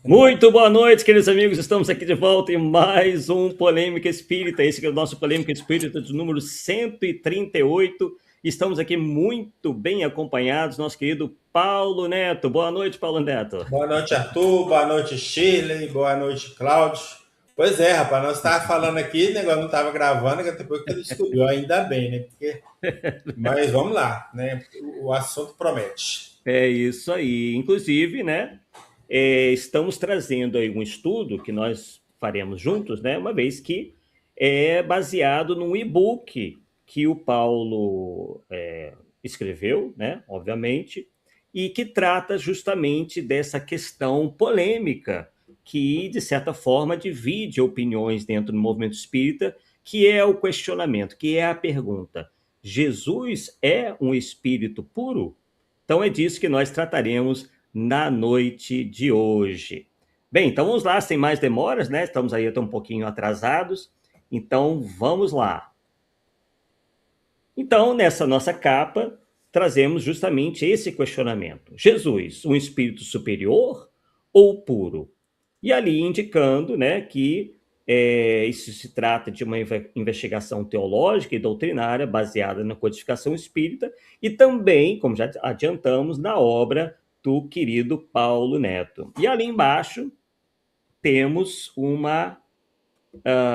Muito boa noite, queridos amigos. Estamos aqui de volta em mais um Polêmica Espírita. Esse que é o nosso Polêmica Espírita de número 138. Estamos aqui muito bem acompanhados, nosso querido Paulo Neto. Boa noite, Paulo Neto. Boa noite, Arthur. Boa noite, Shirley. Boa noite, Cláudio. Pois é, rapaz, nós estávamos falando aqui, o negócio não estava gravando, depois que ele descobriu, ainda bem, né? Mas vamos lá, né? O assunto promete. É isso aí. Inclusive, né? Estamos trazendo aí um estudo que nós faremos juntos, né? Uma vez que é baseado num e-book que o Paulo escreveu, né? Obviamente, e que trata justamente dessa questão polêmica que, de certa forma, divide opiniões dentro do movimento espírita, que é o questionamento, que é a pergunta: Jesus é um espírito puro? Então é disso que nós trataremos na noite de hoje. Bem, então vamos lá, sem mais demoras, né? Estamos aí até um pouquinho atrasados, então vamos lá. Então, nessa nossa capa, trazemos justamente esse questionamento: Jesus, um espírito superior ou puro? E ali indicando, né, que isso se trata de uma investigação teológica e doutrinária baseada na codificação espírita e também, como já adiantamos, na obra do querido Paulo Neto. E ali embaixo temos uma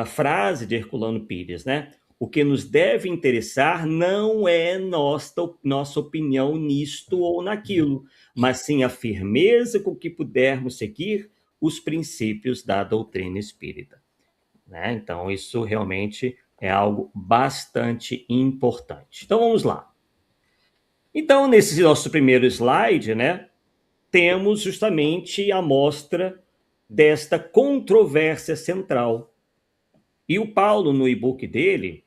frase de Herculano Pires, né? O que nos deve interessar não é nossa opinião nisto ou naquilo, mas sim a firmeza com que pudermos seguir os princípios da doutrina espírita. Né? Então, isso realmente é algo bastante importante. Então, vamos lá. Então, nesse nosso primeiro slide, né, temos justamente a mostra desta controvérsia central. E o Paulo, no e-book dele,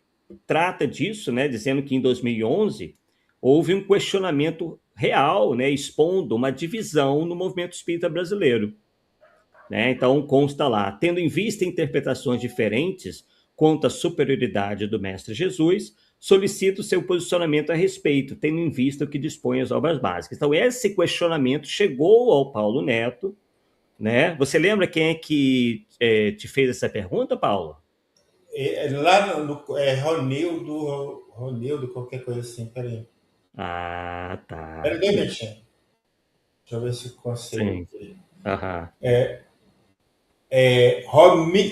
trata disso, né, dizendo que em 2011 houve um questionamento real, né, expondo uma divisão no movimento espírita brasileiro. Né? Então, consta lá: tendo em vista interpretações diferentes quanto à superioridade do Mestre Jesus, solicito seu posicionamento a respeito, tendo em vista o que dispõe as obras básicas. Então, esse questionamento chegou ao Paulo Neto, né? Você lembra quem é que te fez essa pergunta, Paulo? Lá Ronildo, qualquer coisa assim, peraí. Ah, Peraí, tá. dois minutinhos. Deixa eu ver se consigo Sim. aqui. Aham.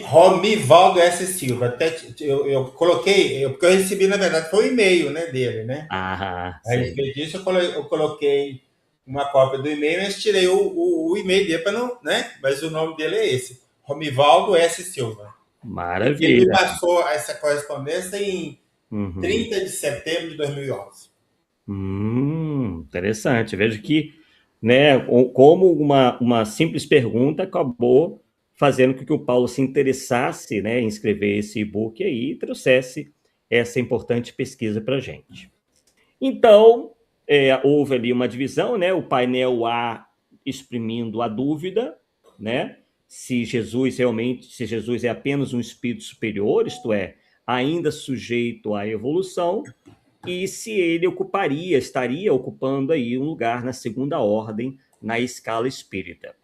Romivaldo S. Silva. Até eu coloquei, porque eu recebi, na verdade, foi o e-mail, né, dele, né? Aham, A sim. respeito disso, eu coloquei uma cópia do e-mail, mas tirei o e-mail dele para não, né? Mas o nome dele é esse, Romivaldo S. Silva. Ele me Maravilha. passou essa correspondência em Uhum. 30 de setembro de 2011. Interessante. Vejo que, né, como uma simples pergunta acabou fazendo com que o Paulo se interessasse, né, em escrever esse e-book aí e trouxesse essa importante pesquisa para a gente. Então, houve ali uma divisão, né, o painel A exprimindo a dúvida, né, se Jesus é apenas um espírito superior, isto é, ainda sujeito à evolução, e se ele estaria ocupando aí um lugar na segunda ordem na escala espírita.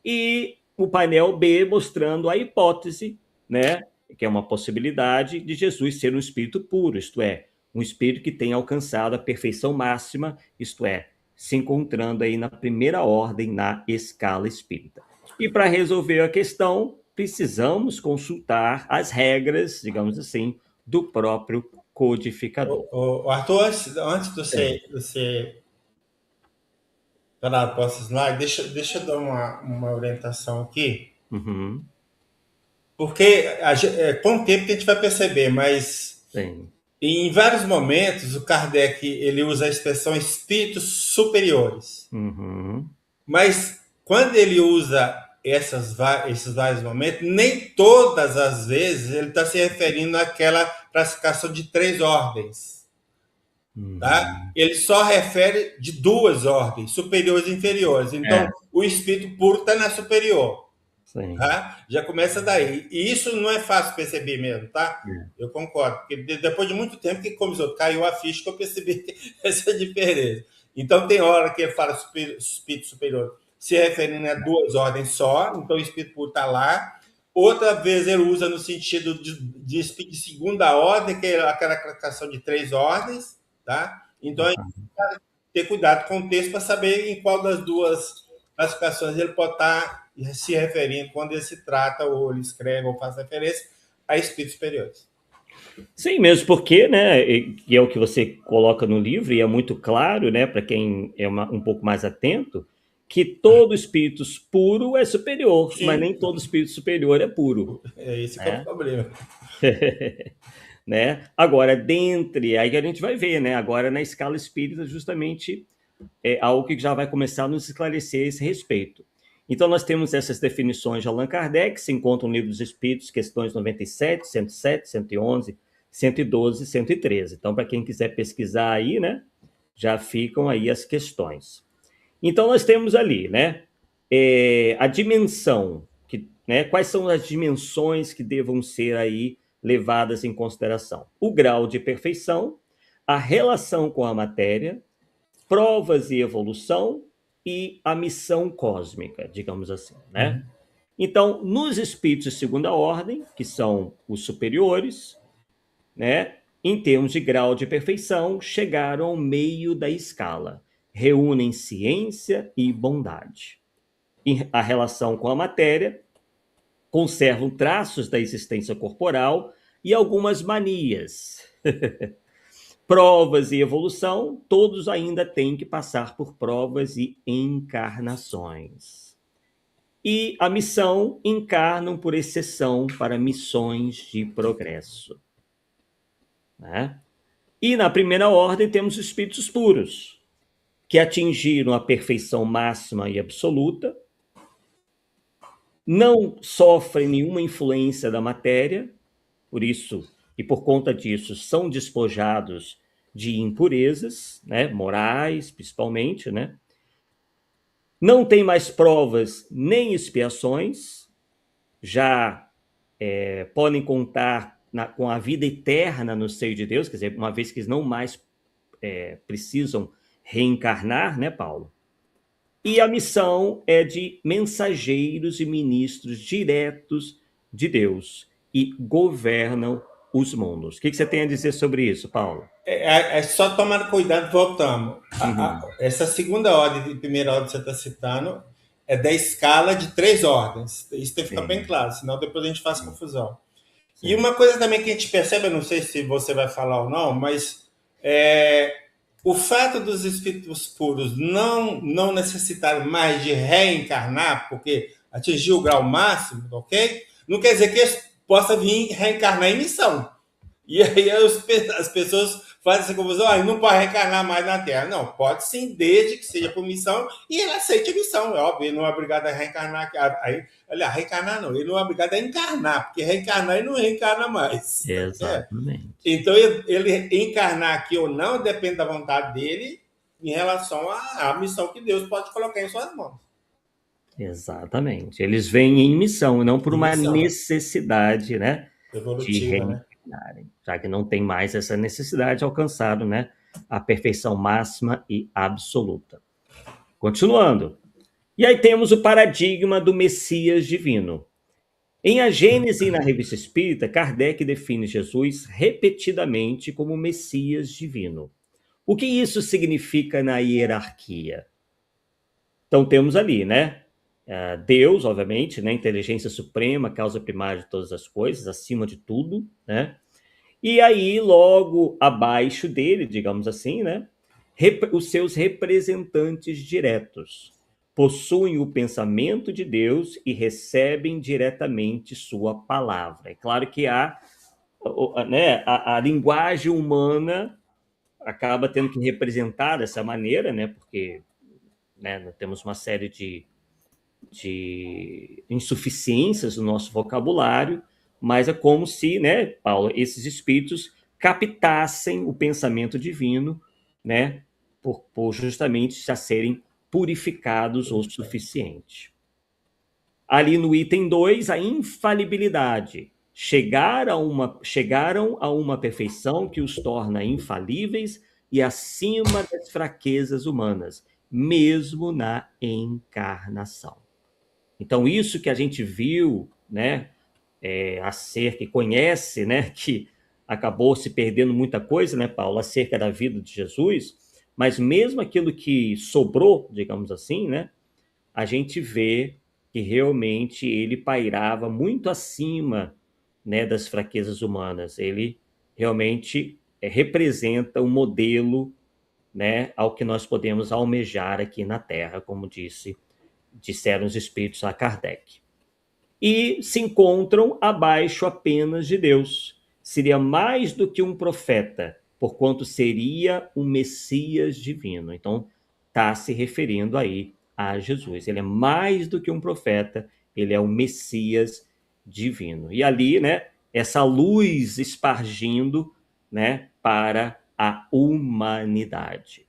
E o painel B mostrando a hipótese, né, que é uma possibilidade de Jesus ser um espírito puro, isto é, um espírito que tenha alcançado a perfeição máxima, isto é, se encontrando aí na primeira ordem na escala espírita. E para resolver a questão, precisamos consultar as regras, digamos assim, do próprio codificador. O Arthur, antes de Sim. você falar para o slide, deixa eu dar uma orientação aqui, Uhum. porque com o tempo que a gente vai perceber, mas Sim. em vários momentos o Kardec ele usa a expressão espíritos superiores. Uhum. Mas quando ele usa esses vários momentos, nem todas as vezes ele está se referindo àquela classificação de três ordens. Tá? Uhum. Ele só refere de duas ordens, superiores e inferiores. É, Então, o espírito puro está na superior. sim. Tá? Já começa daí. E isso não é fácil perceber mesmo, tá? É. Eu concordo. Porque depois de muito tempo que começou, caiu a ficha que eu percebi essa diferença. Então, tem hora que ele fala espírito superior se referindo a duas ordens só, então o espírito puro está lá. Outra vez ele usa no sentido de espírito de segunda ordem, que é aquela classificação de 3 ordens, tá? Então a gente tem que ter cuidado com o texto para saber em qual das duas classificações ele pode estar se referindo quando ele se trata, ou ele escreve, ou faz referência a espíritos superiores. Sim, mesmo porque, né, e é o que você coloca no livro, e é muito claro, né, para quem é um pouco mais atento, que todo espírito puro é superior, mas Sim, nem todo espírito superior é puro, é esse que é o né? problema. Né? Agora, dentre, aí que a gente vai ver, né? Agora na escala espírita, justamente algo que já vai começar a nos esclarecer a esse respeito. Então, nós temos essas definições de Allan Kardec, se encontra no Livro dos Espíritos, questões 97, 107, 111, 112 e 113. Então, para quem quiser pesquisar aí, né, já ficam aí as questões. Então, nós temos ali, né, a dimensão, né, quais são as dimensões que devam ser aí levadas em consideração? O grau de perfeição, a relação com a matéria, provas e evolução e a missão cósmica, digamos assim, né? Então, nos espíritos de segunda ordem, que são os superiores, né, em termos de grau de perfeição, chegaram ao meio da escala. Reúnem ciência e bondade. A relação com a matéria, conservam traços da existência corporal e algumas manias. Provas e evolução, todos ainda têm que passar por provas e encarnações. E a missão, encarnam por exceção para missões de progresso. Né? E na primeira ordem temos os espíritos puros, que atingiram a perfeição máxima e absoluta, não sofrem nenhuma influência da matéria, por isso e por conta disso são despojados de impurezas, né, morais principalmente, né? Não tem mais provas nem expiações, já podem contar com a vida eterna no seio de Deus, quer dizer, uma vez que eles não mais precisam reencarnar, né, Paulo? E a missão é de mensageiros e ministros diretos de Deus e governam os mundos. O que você tem a dizer sobre isso, Paulo? É só tomar cuidado, voltamos. Uhum. Essa segunda ordem, de primeira ordem que você está citando, é da escala de 3 ordens. Isso tem que ficar bem claro, senão depois a gente faz confusão. E uma coisa também que a gente percebe, eu não sei se você vai falar ou não, mas o fato dos espíritos puros não necessitarem mais de reencarnar, porque atingiu o grau máximo, ok? Não quer dizer que eles possam vir reencarnar em missão. E aí as pessoas fazem essa confusão, não pode reencarnar mais na Terra. Não, pode sim, desde que seja por missão, e ele aceite a missão, é óbvio, ele não é obrigado a reencarnar. Reencarnar não, ele não é obrigado a encarnar, porque reencarnar ele não reencarna mais. Exatamente. Então, ele encarnar aqui ou não depende da vontade dele em relação à missão que Deus pode colocar em suas mãos. Exatamente. Eles vêm em missão, não por uma necessidade, né, de evolutiva, né? reencarnarem, já que não tem mais essa necessidade alcançado, né, a perfeição máxima e absoluta. Continuando. E aí temos o paradigma do Messias divino. Em A Gênese e na Revista Espírita, Kardec define Jesus repetidamente como Messias divino. O que isso significa na hierarquia? Então temos ali, né? Deus, obviamente, né? Inteligência suprema, causa primária de todas as coisas, acima de tudo, né? E aí, logo abaixo dele, digamos assim, né? Os seus representantes diretos possuem o pensamento de Deus e recebem diretamente sua palavra. É claro que né, a linguagem humana acaba tendo que representar dessa maneira, né? Porque, né, nós temos uma série de insuficiências no nosso vocabulário, mas é como se, né, Paulo, esses espíritos captassem o pensamento divino, né, por justamente já serem purificados o suficiente. Ali no item 2, a infalibilidade. Chegaram a uma perfeição que os torna infalíveis e acima das fraquezas humanas. mesmo na encarnação. Então, isso que a gente viu, né, acerca e conhece, né, que acabou se perdendo muita coisa, né, Paulo, acerca da vida de Jesus, mas mesmo aquilo que sobrou, digamos assim, né, a gente vê que realmente ele pairava muito acima, né, das fraquezas humanas. Ele realmente representa um modelo, né, ao que nós podemos almejar aqui na Terra, como disseram os espíritos a Kardec. E se encontram abaixo apenas de Deus. Seria mais do que um profeta, porquanto seria um Messias divino. Então, está se referindo aí a Jesus. Ele é mais do que um profeta, ele é um Messias divino. E ali, né, essa luz espargindo, né, para a humanidade.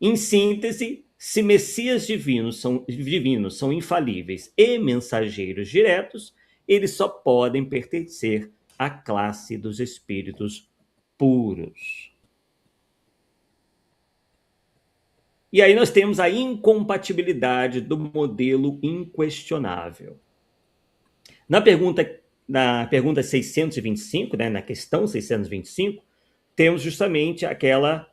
Em síntese, se Messias divinos são infalíveis e mensageiros diretos, eles só podem pertencer à classe dos espíritos puros. E aí nós temos a incompatibilidade do modelo inquestionável. Na pergunta 625, né, na questão 625, temos justamente aquela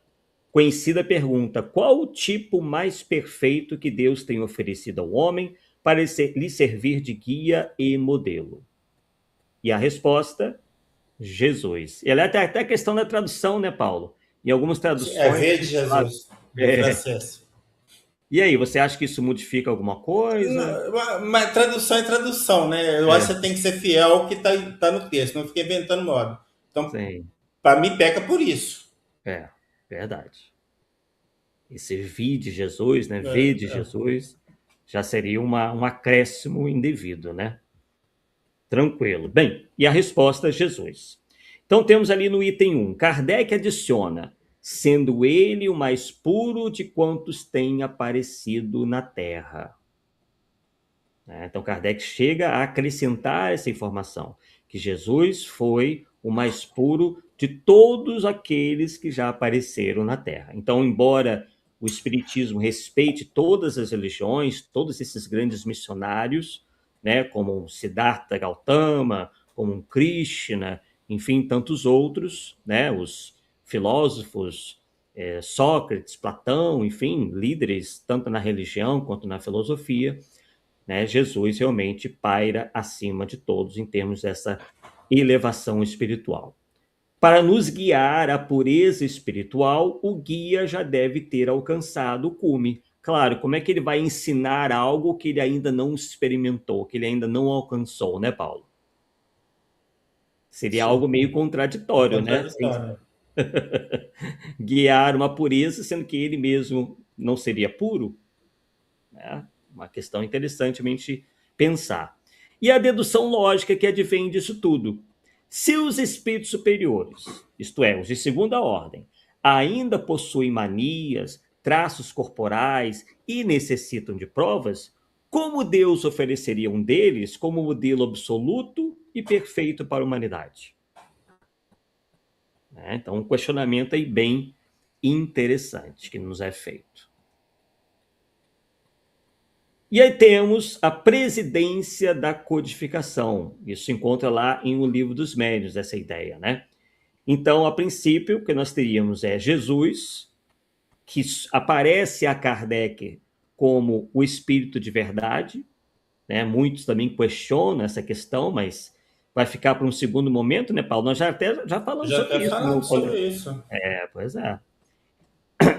conhecida pergunta: qual o tipo mais perfeito que Deus tem oferecido ao homem para lhe servir de guia e modelo? E a resposta: Jesus. E ela é até a questão da tradução, né, Paulo? Em algumas É traduções. ver de Jesus, no francês. E aí, você acha que isso modifica alguma coisa? Mas tradução é tradução, né? Eu acho que você tem que ser fiel ao que tá no texto, não fica inventando moda. Então, Sim, para mim, peca por isso. verdade. Esse vir de Jesus, né? É, Ver de Jesus, já seria um acréscimo indevido, né? Tranquilo. Bem, e a resposta é Jesus. Então temos ali no item 1, Kardec adiciona, sendo ele o mais puro de quantos têm aparecido na Terra. Então Kardec chega a acrescentar essa informação, que Jesus foi o mais puro de todos aqueles que já apareceram na Terra. Então, embora o Espiritismo respeite todas as religiões, todos esses grandes missionários, né, como Siddhartha Gautama, como Krishna, enfim, tantos outros, né, os filósofos, Sócrates, Platão, enfim, líderes tanto na religião quanto na filosofia, né, Jesus realmente paira acima de todos em termos dessa elevação espiritual. Para nos guiar à pureza espiritual, o guia já deve ter alcançado o cume. Claro, como é que ele vai ensinar algo que ele ainda não experimentou, que ele ainda não alcançou, né, Paulo? Seria sim, algo meio é contraditório, né? contraditório. Guiar uma pureza, sendo que ele mesmo não seria puro, né? Uma questão interessante a gente pensar. E a dedução lógica que advém disso tudo. Se os espíritos superiores, isto é, os de segunda ordem, ainda possuem manias, traços corporais e necessitam de provas, como Deus ofereceria um deles como modelo absoluto e perfeito para a humanidade? Então, um questionamento aí bem interessante que nos é feito. E aí temos a presidência da codificação. Isso se encontra lá em O Livro dos Médiuns, essa ideia, né? Então, a princípio, o que nós teríamos é Jesus, que aparece a Kardec como o espírito de verdade, né? Muitos também questionam essa questão, mas vai ficar para um segundo momento, né, Paulo? Nós já falamos Já sobre até isso. falamos sobre isso. Pois é.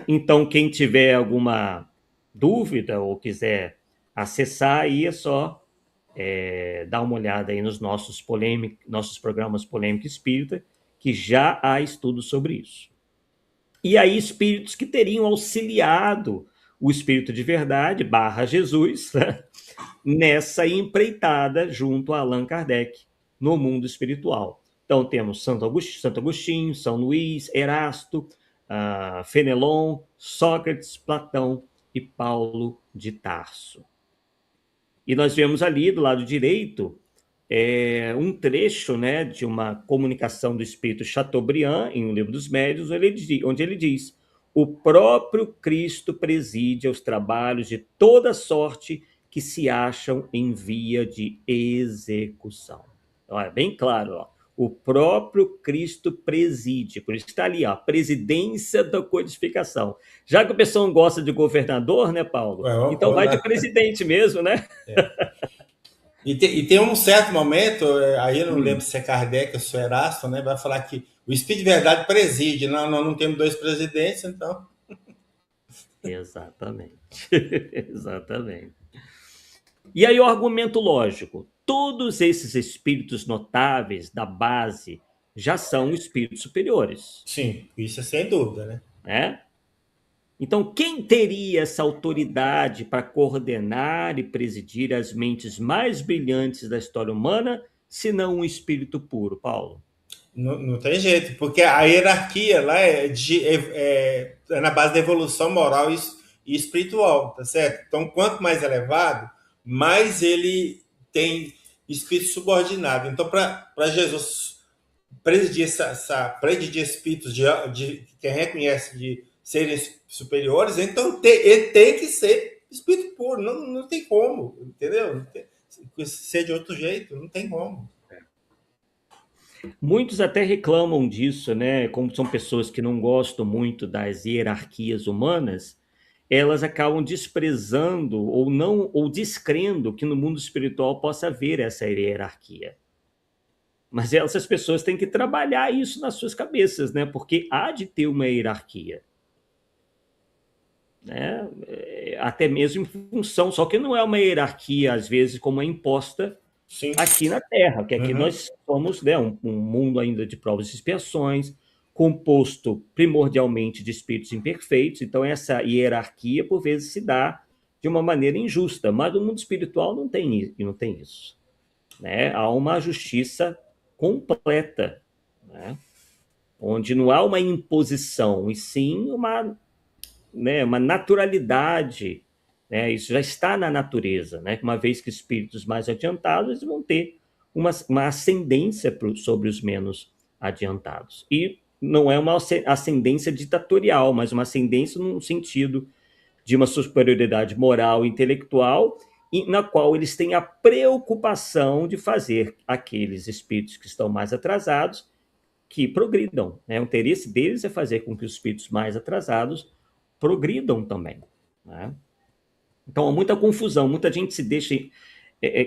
Então, quem tiver alguma dúvida ou quiser acessar, aí é só dar uma olhada aí nos nossos programas Polêmica Espírita, que já há estudos sobre isso. E aí, espíritos que teriam auxiliado o Espírito de Verdade, / Jesus, né, nessa empreitada junto a Allan Kardec no mundo espiritual. Então, temos Santo Agostinho, São Luís, Erasto, Fenelon, Sócrates, Platão e Paulo de Tarso. E nós vemos ali, do lado direito, um trecho, né, de uma comunicação do espírito Chateaubriand, em O Livro dos Médiuns, onde ele diz: o próprio Cristo preside aos trabalhos de toda sorte que se acham em via de execução. Então, é bem claro, ó, o próprio Cristo preside, por isso está ali, ó, a presidência da codificação. Já que o pessoal não gosta de governador, né, Paulo? Ué, vamos Então pôr vai de lá. presidente mesmo, né? E tem um certo momento, aí eu não lembro se é Kardec ou se é Erasto, né? Vai falar que o Espírito de Verdade preside. Não, nós não temos dois presidentes, então. Exatamente. Exatamente. E aí o argumento lógico. Todos esses espíritos notáveis da base já são espíritos superiores, Sim, isso é sem dúvida, né? né? Então, quem teria essa autoridade para coordenar e presidir as mentes mais brilhantes da história humana, se não um espírito puro, Paulo? Não, não tem jeito, porque a hierarquia lá é na base da evolução moral e espiritual, tá certo? Então, quanto mais elevado, mais ele tem espírito subordinado. Então, para Jesus presidir presidir espíritos de quem reconhece de serem superiores, então ele tem que ser espírito puro, não tem como, entendeu? Não tem, ser de outro jeito, não tem como. Muitos até reclamam disso, né? Como são pessoas que não gostam muito das hierarquias humanas, elas acabam desprezando ou não ou descrendo que no mundo espiritual possa haver essa hierarquia. Mas essas pessoas têm que trabalhar isso nas suas cabeças, né? Porque há de ter uma hierarquia, né? Até mesmo em função, só que não é uma hierarquia às vezes como é imposta Sim. aqui na Terra, que aqui Uhum. nós somos, né, um mundo ainda de provas e expiações, composto primordialmente de espíritos imperfeitos, então essa hierarquia por vezes se dá de uma maneira injusta, mas no mundo espiritual não tem isso, né? Há uma justiça completa, né? Onde não há uma imposição, e sim uma, né, uma naturalidade, né? Isso já está na natureza, né? Uma vez que espíritos mais adiantados vão ter uma ascendência sobre os menos adiantados. E não é uma ascendência ditatorial, mas uma ascendência no sentido de uma superioridade moral e intelectual, na qual eles têm a preocupação de fazer aqueles espíritos que estão mais atrasados que progridam, né? O interesse deles é fazer com que os espíritos mais atrasados progridam também, né? Então há muita confusão, muita gente se deixa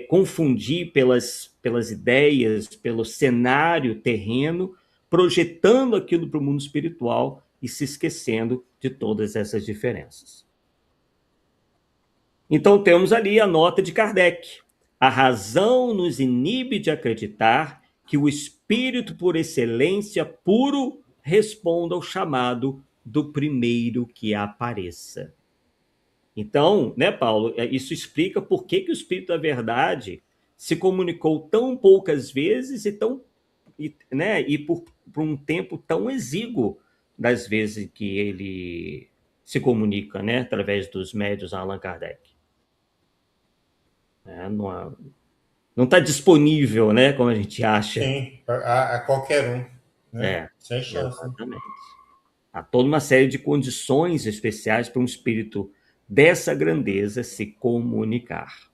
confundir pelas ideias, pelo cenário terreno, projetando aquilo para o mundo espiritual e se esquecendo de todas essas diferenças. Então temos ali a nota de Kardec. A razão nos inibe de acreditar que o espírito por excelência puro responda ao chamado do primeiro que apareça. Então, né, Paulo, isso explica por que o Espírito da Verdade se comunicou tão poucas vezes e por um tempo tão exíguo das vezes que ele se comunica, né, através dos médiuns Allan Kardec. Não está disponível, né, como a gente acha. Sim, a qualquer um, né? É, Sem chance. exatamente. Há toda uma série de condições especiais para um espírito dessa grandeza se comunicar.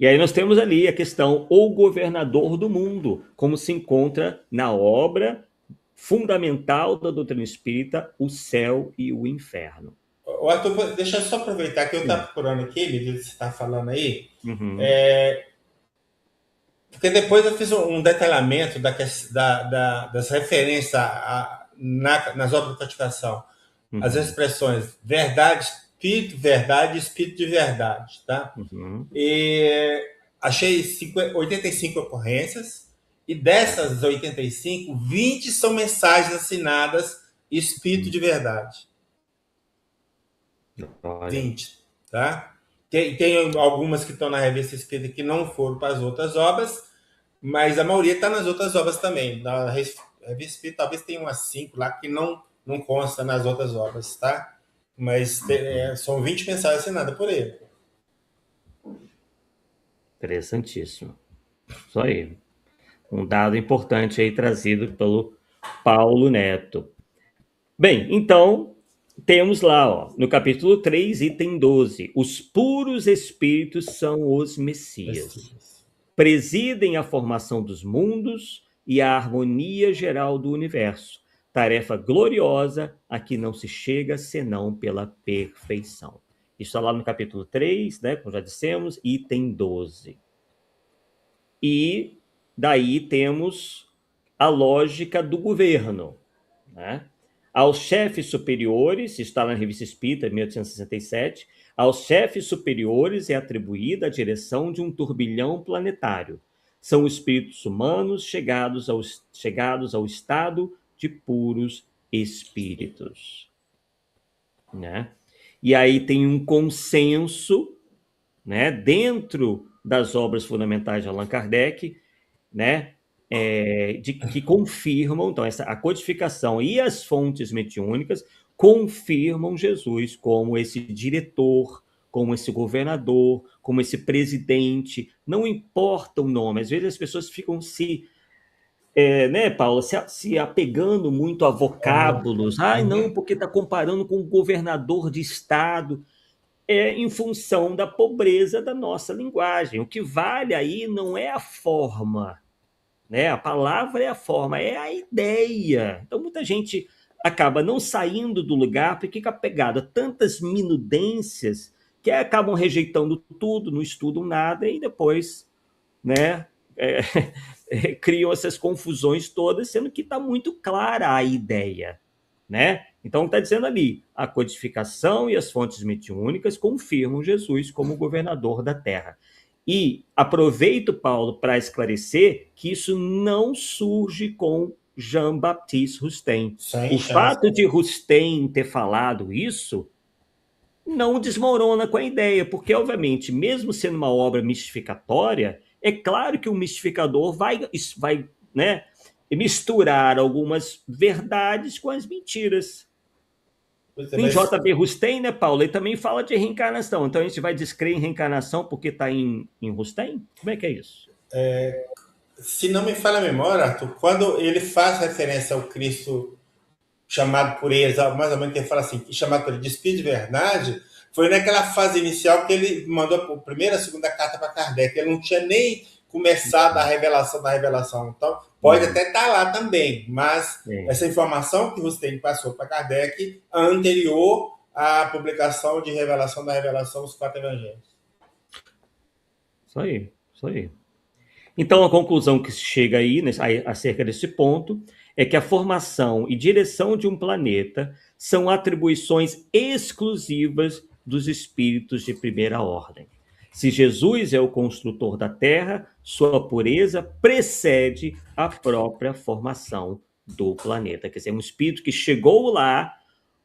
E aí nós temos ali a questão o governador do mundo, como se encontra na obra fundamental da doutrina espírita, o céu e o inferno. Arthur, deixa eu só aproveitar que eu estava procurando aqui, me que você está falando aí, Uhum. porque depois eu fiz um detalhamento das referências nas obras de codificação. As expressões verdade, e espírito de verdade, tá? Uhum. E achei 85 ocorrências, e dessas 85, 20 são mensagens assinadas espírito de verdade. Olha. 20, tá? Tem algumas que estão na revista espírita que não foram para as outras obras, mas a maioria está nas outras obras também. Na revista espírita talvez tenha umas 5 lá que não consta nas outras obras, tá? Mas são 20 mensagens assinadas por ele. Interessantíssimo. Isso aí. Um dado importante aí trazido pelo Paulo Neto. Bem, então, temos lá, ó, no capítulo 3, item 12, os puros espíritos são os Messias. Messias. Presidem a formação dos mundos e a harmonia geral do universo. Tarefa gloriosa a que não se chega senão pela perfeição. Isso está lá no capítulo 3, né, como já dissemos, item 12. E daí temos a lógica do governo, né? Aos chefes superiores, está na Revista Espírita, 1867, aos chefes superiores é atribuída a direção de um turbilhão planetário. São espíritos humanos chegados ao estado de puros espíritos, né? E aí tem um consenso, né, dentro das obras fundamentais de Allan Kardec, né, que confirmam, então, a codificação e as fontes mediúnicas confirmam Jesus como esse diretor, como esse governador, como esse presidente, não importa o nome, às vezes as pessoas ficam né, Paula, se apegando muito a vocábulos, não, Uhum. porque está comparando com o governador de estado, em função da pobreza da nossa linguagem. O que vale aí não é a forma, né? A palavra é a forma, é a ideia. Então, muita gente acaba não saindo do lugar porque fica apegado a tantas minudências que acabam rejeitando tudo, não estudam nada e depois, né, é, criam essas confusões todas, sendo que está muito clara a ideia, né? Então está dizendo ali, a codificação e as fontes mediúnicas confirmam Jesus como governador da Terra. E aproveito, Paulo, para esclarecer que isso não surge com Jean-Baptiste Rustem. Sem O chance. fato de Rustem ter falado isso não desmorona com a ideia, porque, obviamente, mesmo sendo uma obra mistificatória, é claro que o mistificador vai, né, misturar algumas verdades com as mentiras. Em Mas J.B. Rustem, né, Paulo, ele também fala de reencarnação. Então a gente vai descrer em reencarnação porque está em Rustem? Como é que é isso? se não me falha a memória, Arthur, quando ele faz referência ao Cristo chamado por eles, mais ou menos que ele fala assim, chamado por ele de Espírito de Verdade, foi naquela fase inicial que ele mandou a primeira, a segunda carta para Kardec. Ele não tinha nem começado a revelação da revelação. Então, pode Uhum. até estar lá também, mas É, essa informação que você passou para Kardec anterior à publicação de revelação da revelação dos quatro evangelhos. isso aí, isso aí. Então, a conclusão que se chega aí, acerca desse ponto, é que a formação e direção de um planeta são atribuições exclusivas dos espíritos de primeira ordem. Se Jesus é o construtor da Terra, sua pureza precede a própria formação do planeta. Quer dizer, um espírito que chegou lá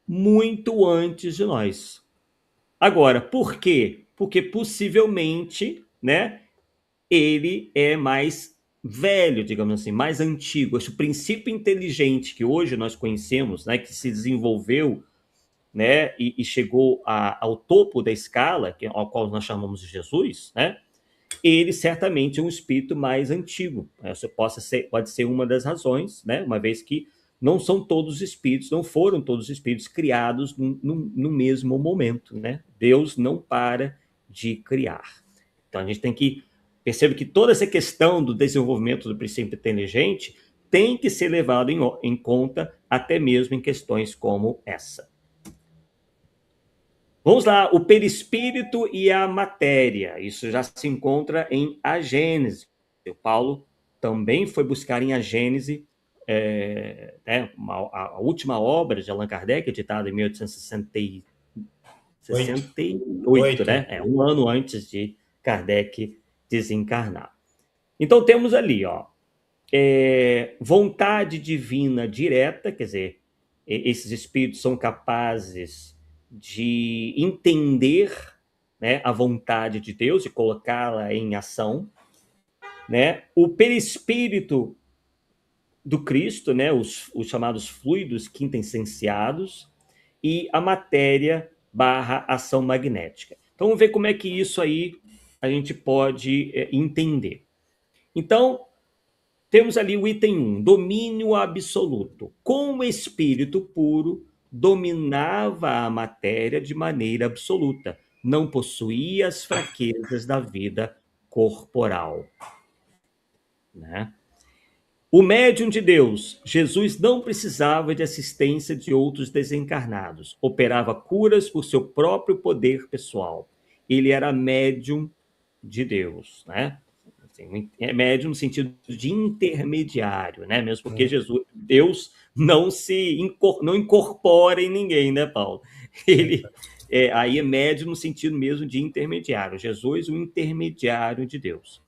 muito antes de nós. Agora, por quê? Porque possivelmente, né, ele é mais velho, digamos assim, mais antigo. Esse princípio inteligente que hoje nós conhecemos, né, que se desenvolveu, né, e chegou ao topo da escala, ao qual nós chamamos de Jesus, né, ele certamente é um espírito mais antigo. Isso pode ser uma das razões, né, uma vez que não são todos os espíritos, não foram todos os espíritos criados no mesmo momento, né? Deus não para de criar. Então a gente tem que perceber que toda essa questão do desenvolvimento do princípio inteligente tem que ser levado em conta até mesmo em questões como essa. Vamos lá, o perispírito e a matéria. Isso já se encontra em A Gênese. O Paulo também foi buscar em A Gênese, né, a última obra de Allan Kardec, editada em 1868, Oito. né? Um ano antes de Kardec desencarnar. Então temos ali, ó, vontade divina direta, quer dizer, esses espíritos são capazes de entender, né, a vontade de Deus e colocá-la em ação, né? O perispírito do Cristo, né, os chamados fluidos quintessenciados e a matéria barra ação magnética. Então vamos ver como é que isso aí a gente pode entender. Então, Temos ali o item 1, domínio absoluto. Com o espírito puro, dominava a matéria de maneira absoluta, não possuía as fraquezas da vida corporal. Né? O médium de Deus, Jesus não precisava de assistência de outros desencarnados, operava curas por seu próprio poder pessoal. Ele era médium de Deus, né? Assim, é médium no sentido de intermediário, né? Mesmo porque Deus não incorpora em ninguém, né, Paulo? Ele aí é médium no sentido mesmo de intermediário. Jesus, o intermediário de Deus.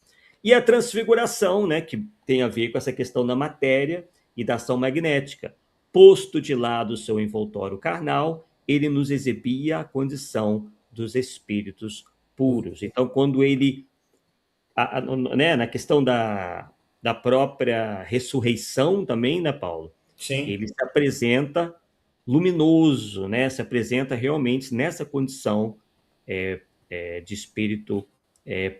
E a transfiguração, né, que tem a ver com essa questão da matéria e da ação magnética. Posto de lado o seu envoltório carnal, ele nos exibia a condição dos espíritos puros. Então, quando ele, né, na questão da própria ressurreição também, né, Paulo? Sim. Ele se apresenta luminoso, né? Se apresenta realmente nessa condição de espírito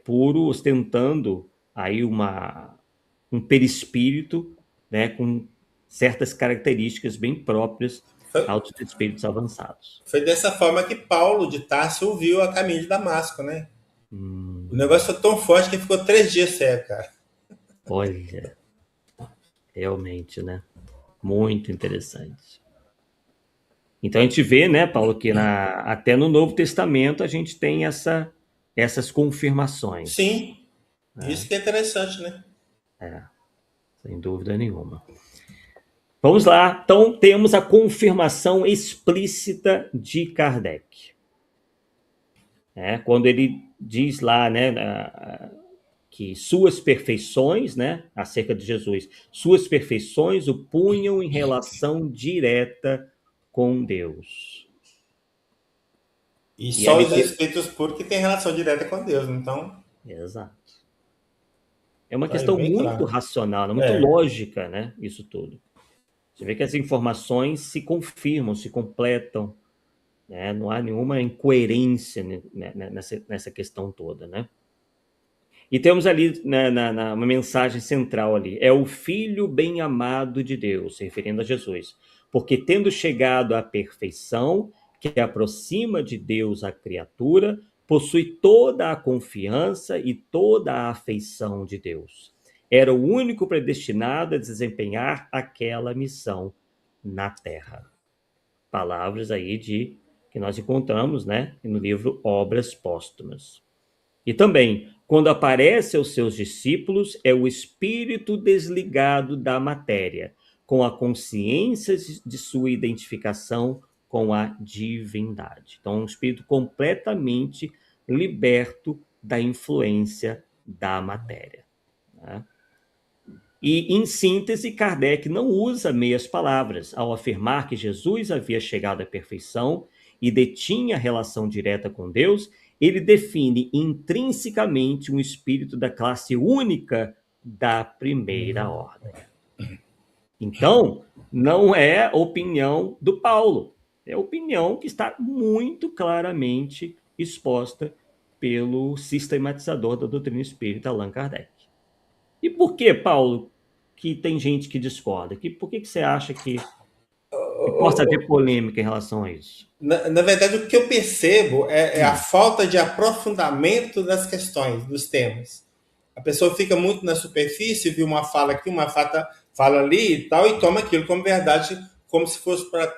puro, ostentando aí um perispírito, né, com certas características bem próprias Foi, aos espíritos avançados. foi dessa forma que Paulo de Tarso ouviu a caminho de Damasco, né? O Hum, negócio foi tão forte que ele ficou 3 dias cego, cara. olha, realmente, né? Muito interessante. Então a gente vê, né, Paulo, que até no Novo Testamento a gente tem essas confirmações. Sim, Né? isso que é interessante, né? Sem dúvida nenhuma. Vamos lá. Então temos a confirmação explícita de Kardec. Quando ele diz lá, né, que suas perfeições, né, acerca de Jesus, suas perfeições o punham em relação direta com Deus. E E só ali os espíritos puros que têm relação direta com Deus, então Exato. É uma tá aí questão bem muito claro. racional, né, muito É, lógica, né, isso tudo. Você vê que as informações se confirmam, se completam, né, não há nenhuma incoerência nessa questão toda, né? E temos ali uma mensagem central ali, é o Filho bem-amado de Deus, se referindo a Jesus, porque tendo chegado à perfeição, que aproxima de Deus a criatura, possui toda a confiança e toda a afeição de Deus. Era o único predestinado a desempenhar aquela missão na Terra. Palavras aí que nós encontramos, né, no livro Obras Póstumas. E também, quando aparece aos seus discípulos, é o espírito desligado da matéria, com a consciência de sua identificação com a divindade. Então, um espírito completamente liberto da influência da matéria. Né? E, em síntese, Kardec não usa meias palavras ao afirmar que Jesus havia chegado à perfeição e detinha relação direta com Deus. Ele define intrinsecamente um espírito da classe única da primeira ordem. Então, não é opinião do Paulo, é opinião que está muito claramente exposta pelo sistematizador da doutrina espírita, Allan Kardec. E por que, Paulo, que tem gente que discorda? Por que você acha que possa haver polêmica em relação a isso? na verdade, o que eu percebo é a falta de aprofundamento das questões, dos temas. A pessoa fica muito na superfície, viu uma fala aqui, uma fala ali e tal, e toma aquilo como verdade, como se fosse para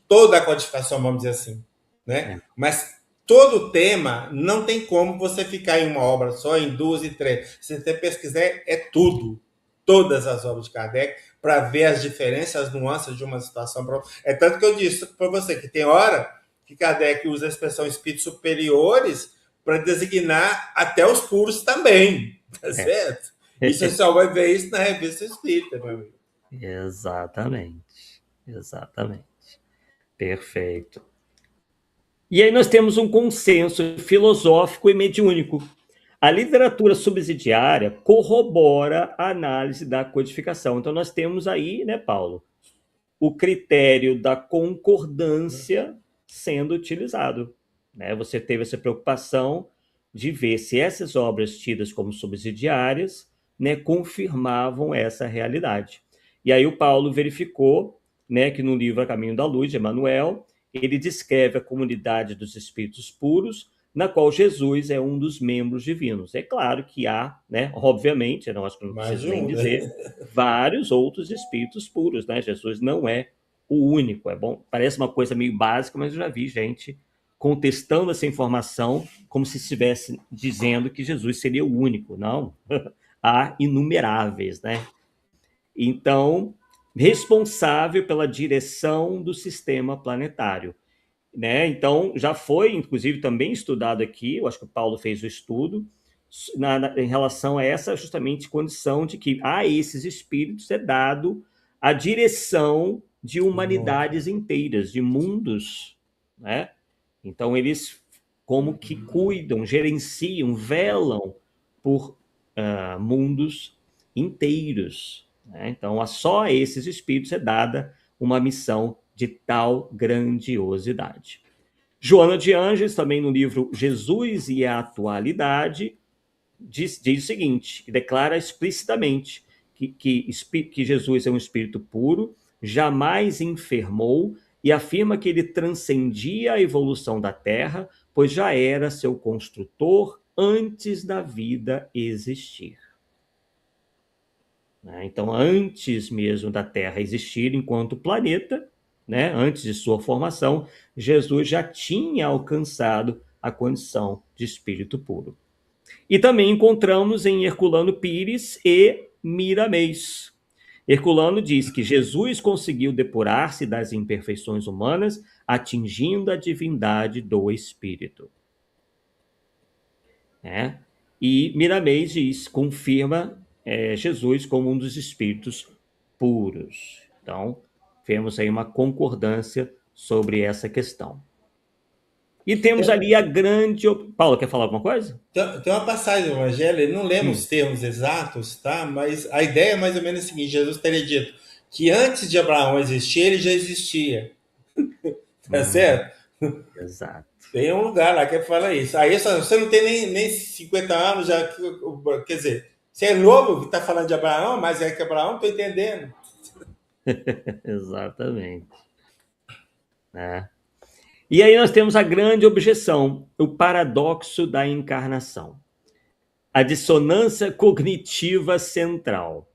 toda a codificação, vamos dizer assim. Né? É. Mas todo tema não tem como você ficar em uma obra só, em 2 e 3. Se você pesquisar, é tudo. Todas as obras de Kardec, para ver as diferenças, as nuances de uma situação para outra. É tanto que eu disse para você que tem hora que Kardec usa a expressão espíritos superiores para designar até os puros também. Tá certo? E você só vai ver isso na revista espírita, meu amigo. Exatamente. Exatamente. Perfeito. E aí nós temos um consenso filosófico e mediúnico. A literatura subsidiária corrobora a análise da codificação. Então nós temos aí, né, Paulo, o critério da concordância sendo utilizado. Né? Você teve essa preocupação de ver se essas obras tidas como subsidiárias né, confirmavam essa realidade. E aí o Paulo verificou, né, que no livro A Caminho da Luz, de Emmanuel, ele descreve a comunidade dos espíritos puros, na qual Jesus é um dos membros divinos. É claro que há, né, obviamente, eu acho que não Mais preciso de nem um, né? dizer, vários outros espíritos puros, né? Jesus não é o único. É bom, parece uma coisa meio básica, mas eu já vi gente contestando essa informação como se estivesse dizendo que Jesus seria o único. Não, há inumeráveis, né? Então, responsável pela direção do sistema planetário, né? Então, já foi, inclusive, também estudado aqui, eu acho que o Paulo fez o estudo, em relação a essa justamente condição de que a esses espíritos é dado a direção de humanidades inteiras, de mundos, né? Então, eles como que cuidam, gerenciam, velam por mundos inteiros, né? Então, só a esses espíritos é dada uma missão de tal grandiosidade. Joana de Ângeles, também no livro Jesus e a Atualidade, diz o seguinte, que declara explicitamente que Jesus é um espírito puro, jamais enfermou e afirma que ele transcendia a evolução da Terra, pois já era seu construtor antes da vida existir. Então, antes mesmo da Terra existir enquanto planeta, né, antes de sua formação, Jesus já tinha alcançado a condição de espírito puro. E também encontramos em Herculano Pires e Miramês. Herculano diz que Jesus conseguiu depurar-se das imperfeições humanas, atingindo a divindade do espírito. Né? E Miramês diz, confirma Jesus como um dos espíritos puros. Então, vemos aí uma concordância sobre essa questão. E temos ali a grande... Paulo, quer falar alguma coisa? Tem uma passagem do Evangelho, eu não lembro os termos exatos, tá? Mas a ideia é mais ou menos a seguinte: Jesus teria dito que antes de Abraão existir, ele já existia. Tá certo? Exato. Tem um lugar lá que fala isso. Aí você não tem nem 50 anos, já. Quer dizer, você é novo que está falando de Abraão, mas é que Abraão, estou entendendo. Exatamente. E aí nós temos a grande objeção, o paradoxo da encarnação, a dissonância cognitiva central.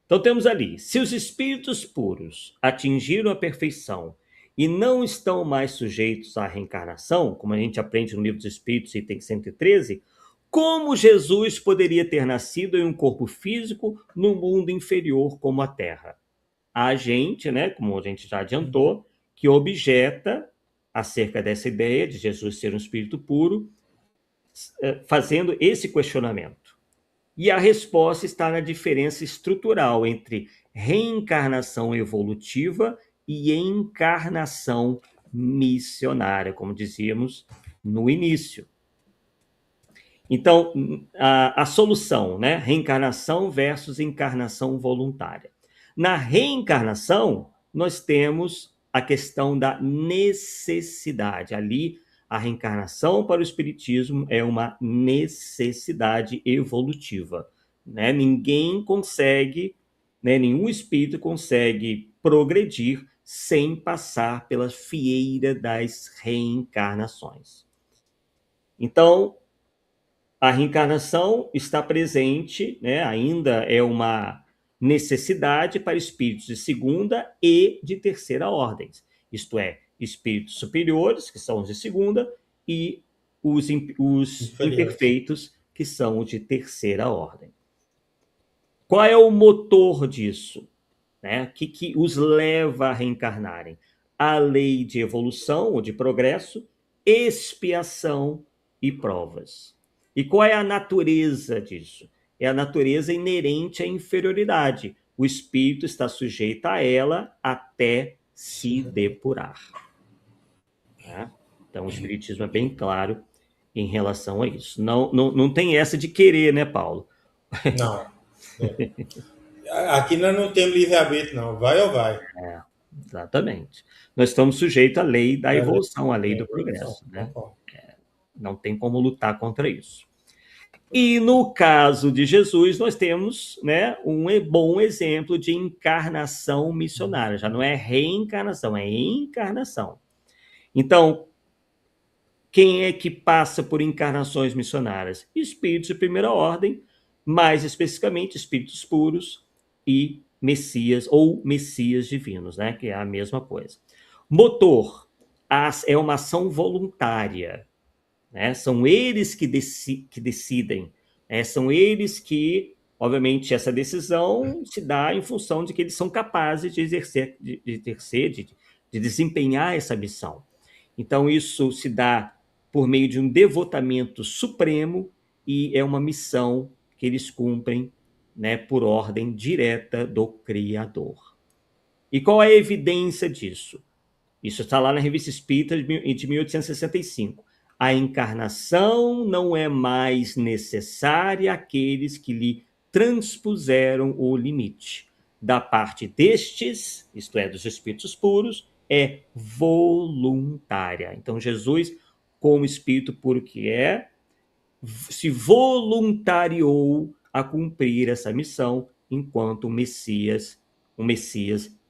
Então temos ali, se os espíritos puros atingiram a perfeição e não estão mais sujeitos à reencarnação, como a gente aprende no Livro dos Espíritos, item 113, como Jesus poderia ter nascido em um corpo físico no mundo inferior como a Terra? A gente, né, como a gente já adiantou, que objeta acerca dessa ideia de Jesus ser um espírito puro, fazendo esse questionamento. E a resposta está na diferença estrutural entre reencarnação evolutiva e encarnação missionária, como dizíamos no início. Então, a solução, né? Reencarnação versus encarnação voluntária. Na reencarnação, nós temos a questão da necessidade. Ali, a reencarnação para o espiritismo é uma necessidade evolutiva, né? Ninguém consegue, né? Nenhum espírito consegue progredir sem passar pela fieira das reencarnações. Então, a reencarnação está presente, né? Ainda é uma necessidade para espíritos de segunda e de terceira ordens, isto é, espíritos superiores, que são os de segunda, e os imperfeitos, que são os de terceira ordem. Qual é o motor disso? Né? O que os leva a reencarnarem? A lei de evolução ou de progresso, expiação e provas. E qual é a natureza disso? É a natureza inerente à inferioridade. O espírito está sujeito a ela até se depurar. Tá? Então, o espiritismo é bem claro em relação a isso. Não tem essa de querer, né, Paulo? Não. Aqui nós não temos livre-arbítrio, não. Vai ou vai? Exatamente. Nós estamos sujeitos à lei da evolução, à lei do progresso. Né? Não tem como lutar contra isso. E no caso de Jesus, nós temos, né, um bom exemplo de encarnação missionária. Já não é reencarnação, é encarnação. Então, quem é que passa por encarnações missionárias? Espíritos de primeira ordem, mais especificamente espíritos puros e messias ou messias divinos, né? Que é a mesma coisa. Motor é uma ação voluntária, né? São eles que decidem, né? São eles que, obviamente, essa decisão se dá em função de que eles são capazes de exercer, de desempenhar essa missão. Então, isso se dá por meio de um devotamento supremo e é uma missão que eles cumprem, né, por ordem direta do Criador. E qual é a evidência disso? Isso está lá na Revista Espírita de 1865. A encarnação não é mais necessária àqueles que lhe transpuseram o limite. Da parte destes, isto é, dos espíritos puros, é voluntária. Então, Jesus, como espírito puro que é, se voluntariou a cumprir essa missão enquanto um Messias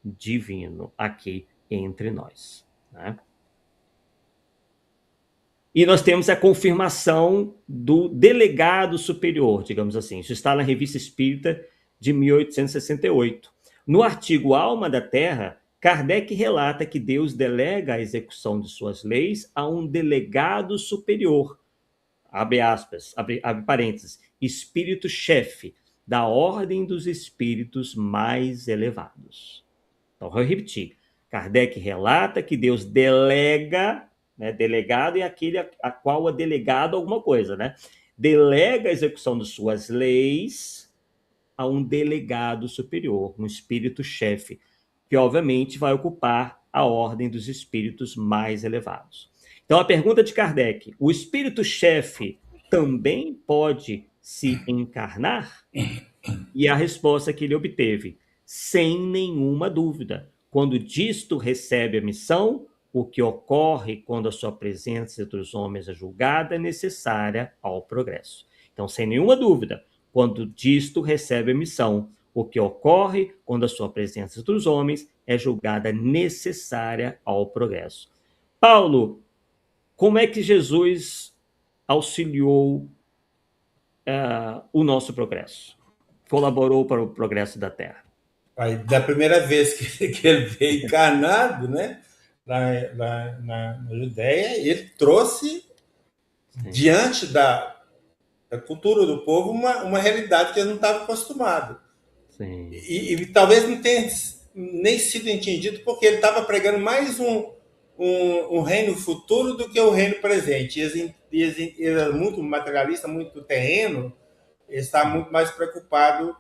divino aqui entre nós, né? E nós temos a confirmação do delegado superior, digamos assim. Isso está na Revista Espírita de 1868. No artigo Alma da Terra, Kardec relata que Deus delega a execução de suas leis a um delegado superior, abre aspas, abre parênteses, espírito-chefe da ordem dos espíritos mais elevados. Então, vou repetir. Kardec relata que Deus delega, né, delegado é aquele a qual é delegado alguma coisa, né? Delega a execução de suas leis a um delegado superior, um espírito-chefe, que obviamente vai ocupar a ordem dos espíritos mais elevados. Então, a pergunta de Kardec: o espírito-chefe também pode se encarnar? E a resposta que ele obteve: sem nenhuma dúvida. Quando disto recebe a missão, o que ocorre quando a sua presença entre os homens é julgada é necessária ao progresso. Então, sem nenhuma dúvida, quando disto recebe a missão, o que ocorre quando a sua presença entre os homens é julgada necessária ao progresso. Paulo, como é que Jesus auxiliou o nosso progresso? Colaborou para o progresso da Terra? Aí, da primeira vez que ele veio encarnado, né, lá na Judéia, ele trouxe diante da cultura do povo uma realidade que ele não estava acostumado. E talvez não tenha nem sido entendido porque ele estava pregando mais um reino futuro do que o reino presente. Ele era muito materialista, muito terreno, ele estava muito mais preocupado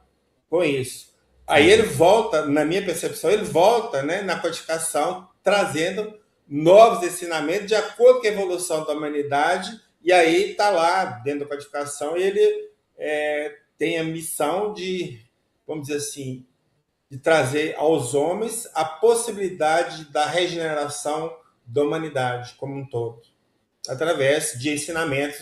com isso. Aí ele volta, na minha percepção, ele volta, né, na codificação, trazendo novos ensinamentos de acordo com a evolução da humanidade, e aí está lá, dentro da codificação, ele tem a missão de, vamos dizer assim, de trazer aos homens a possibilidade da regeneração da humanidade como um todo, através de ensinamentos